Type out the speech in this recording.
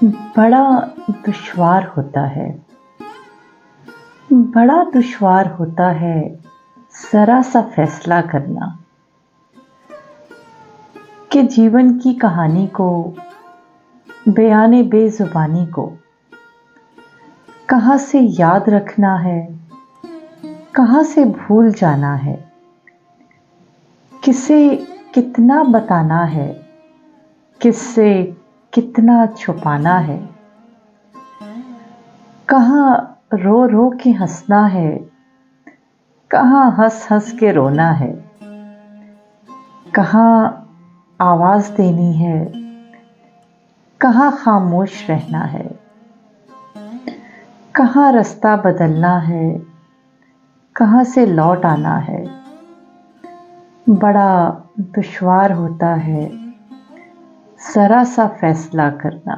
बड़ा दुश्वार होता है, बड़ा दुश्वार होता है ज़रा सा फैसला करना कि जीवन की कहानी को, बयाने बेज़ुबानी को कहाँ से याद रखना है, कहाँ से भूल जाना है, किसे कितना बताना है, किससे कितना छुपाना है, कहाँ रो रो के हंसना है, कहाँ हंस हंस के रोना है, कहाँ आवाज़ देनी है, कहाँ खामोश रहना है, कहाँ रास्ता बदलना है, कहाँ से लौट आना है। बड़ा दुश्वार होता है ज़रा सा फैसला करना।